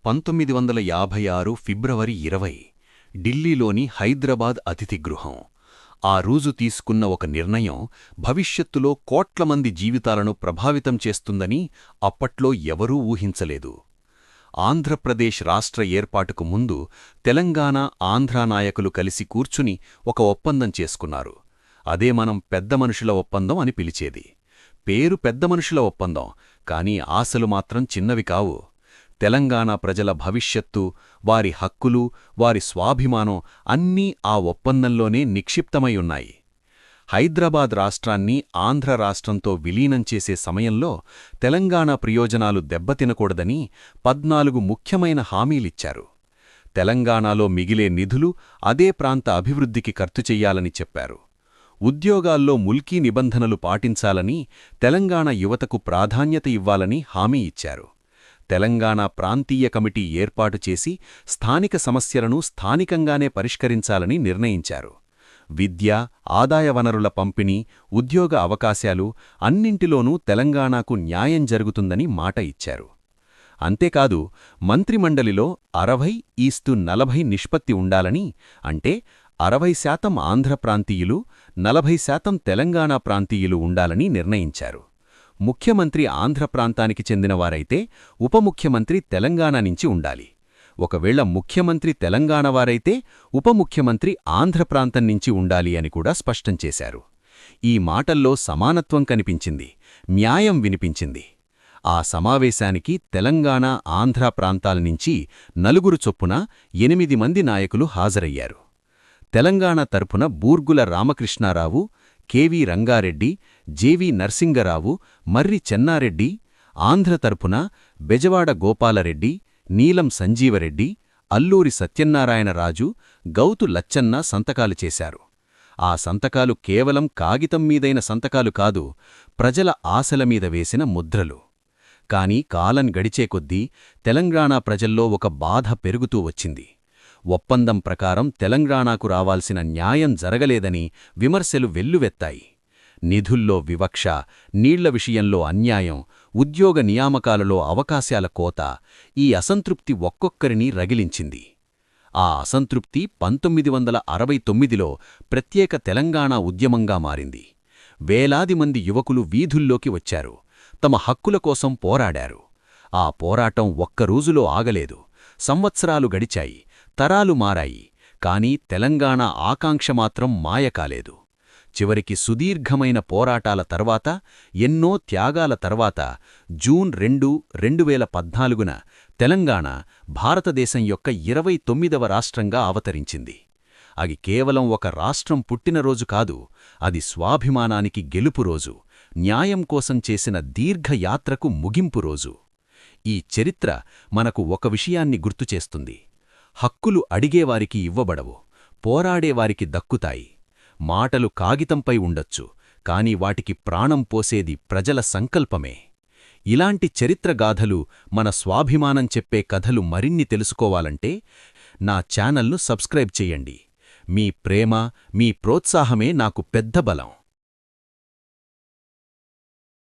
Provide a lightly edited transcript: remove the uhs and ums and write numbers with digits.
1956 ఫిబ్రవరి 20 ఢిల్లీలోని హైదరాబాద్ అతిథిగృహం. ఆ రోజు తీసుకున్న ఒక నిర్ణయం భవిష్యత్తులో కోట్లమంది జీవితాలను ప్రభావితం చేస్తుందని అప్పట్లో ఎవరూ ఊహించలేదు. ఆంధ్రప్రదేశ్ రాష్ట్ర ఏర్పాటుకు ముందు తెలంగాణ, ఆంధ్రా నాయకులు కలిసి కూర్చుని ఒక ఒప్పందం చేసుకున్నారు. అదే మనం పెద్దమనుషుల ఒప్పందం అని పిలిచేది. పేరు పెద్దమనుషుల ఒప్పందం, కానీ ఆశలు మాత్రం చిన్నవి కావు. తెలంగాణ ప్రజల భవిష్యత్తు, వారి హక్కులు, వారి స్వాభిమానం అన్నీ ఆ ఒప్పందంలోనే నిక్షిప్తమై ఉన్నాయి. హైదరాబాద్ రాష్ట్రాన్ని ఆంధ్ర రాష్ట్రంతో విలీనం చేసే సమయంలో తెలంగాణ ప్రయోజనాలు దెబ్బతినకూడదని 14 ముఖ్యమైన హామీలిచ్చారు. తెలంగాణలో మిగిలే నిధులు అదే ప్రాంత అభివృద్ధికి ఖర్చు చెయ్యాలని చెప్పారు. ఉద్యోగాల్లో ముల్కీ నిబంధనలు పాటించాలని, తెలంగాణ యువతకు ప్రాధాన్యత ఇవ్వాలని హామీ ఇచ్చారు. తెలంగాణ ప్రాంతీయ కమిటీ ఏర్పాటు చేసి స్థానిక సమస్యలను స్థానికంగానే పరిష్కరించాలని నిర్ణయించారు. విద్య, ఆదాయ వనరుల పంపిణీ, ఉద్యోగ అవకాశాలు అన్నింటిలోనూ తెలంగాణకు న్యాయం జరుగుతుందని మాట ఇచ్చారు. అంతేకాదు, మంత్రిమండలిలో 60:40 నిష్పత్తి ఉండాలని, అంటే 60% ఆంధ్ర ప్రాంతీయులు, 40% తెలంగాణ ప్రాంతీయులు ఉండాలని నిర్ణయించారు. ముఖ్యమంత్రి ఆంధ్ర ప్రాంతానికి చెందినవారైతే ఉప ముఖ్యమంత్రి తెలంగాణ నుంచి ఉండాలి. ఒకవేళ ముఖ్యమంత్రి తెలంగాణవారైతే ఉప ముఖ్యమంత్రి ఆంధ్ర ప్రాంతం నుంచి ఉండాలి అని కూడా స్పష్టం చేశారు. ఈ మాటల్లో సమానత్వం కనిపించింది, న్యాయం వినిపించింది. ఆ సమావేశానికి తెలంగాణ, ఆంధ్ర ప్రాంతాలనుంచి 4 చొప్పున 8 మంది నాయకులు హాజరయ్యారు. తెలంగాణ తరపున బూర్గుల రామకృష్ణారావు, కెవి రంగారెడ్డి, జెవి నర్సింగరావు, మర్రి చెన్నారెడ్డి, ఆంధ్ర తరపున బెజవాడ గోపాలరెడ్డి, నీలం సంజీవరెడ్డి, అల్లూరి సత్యనారాయణరాజు, గౌతు లచ్చన్న సంతకాలు చేశారు. ఆ సంతకాలు కేవలం కాగితం మీదైన సంతకాలు కాదు, ప్రజల ఆశల మీద వేసిన ముద్రలు. కాని కాలం గడిచే కొద్దీ తెలంగాణ ప్రజల్లో ఒక బాధ పెరుగుతూ వచ్చింది. ఒప్పందం ప్రకారం తెలంగాణకు రావాల్సిన న్యాయం జరగలేదని విమర్శలు వెల్లువెత్తాయి. నిధుల్లో వివక్ష, నీళ్ల విషయంలో అన్యాయం, ఉద్యోగ నియామకాలలో అవకాశాల కోత, ఈ అసంతృప్తి ఒక్కొక్కరినీ రగిలించింది. ఆ అసంతృప్తి 1969లో ప్రత్యేక తెలంగాణ ఉద్యమంగా మారింది. వేలాది మంది యువకులు వీధుల్లోకి వచ్చారు, తమ హక్కుల కోసం పోరాడారు. ఆ పోరాటం ఒక్కరోజులో ఆగలేదు. సంవత్సరాలు గడిచాయి, తరాలు మారాయి, కానీ తెలంగాణ ఆకాంక్ష మాత్రం మాయకాలేదు. చివరికి సుదీర్ఘమైన పోరాటాల తర్వాత, ఎన్నో త్యాగాల తర్వాత జూన్ 2, 2014న తెలంగాణ భారతదేశం యొక్క 29వ రాష్ట్రంగా అవతరించింది. అది కేవలం ఒక రాష్ట్రం పుట్టినరోజు కాదు, అది స్వాభిమానానికి గెలుపు రోజు, న్యాయం కోసం చేసిన దీర్ఘయాత్రకు ముగింపు రోజు. ఈ చరిత్ర మనకు ఒక విషయాన్ని గుర్తుచేస్తుంది: హక్కులు అడిగేవారికి ఇవ్వబడవు, పోరాడేవారికి దక్కుతాయి. మాటలు కాగితంపై ఉండొచ్చు, కాని వాటికి ప్రాణం పోసేది ప్రజల సంకల్పమే. ఇలాంటి చరిత్రగాథలు, మన స్వాభిమానం చెప్పే కథలు మరిన్ని తెలుసుకోవాలంటే నా ఛానల్ను సబ్స్క్రైబ్ చెయ్యండి. మీ ప్రేమ, మీ ప్రోత్సాహమే నాకు పెద్ద బలం.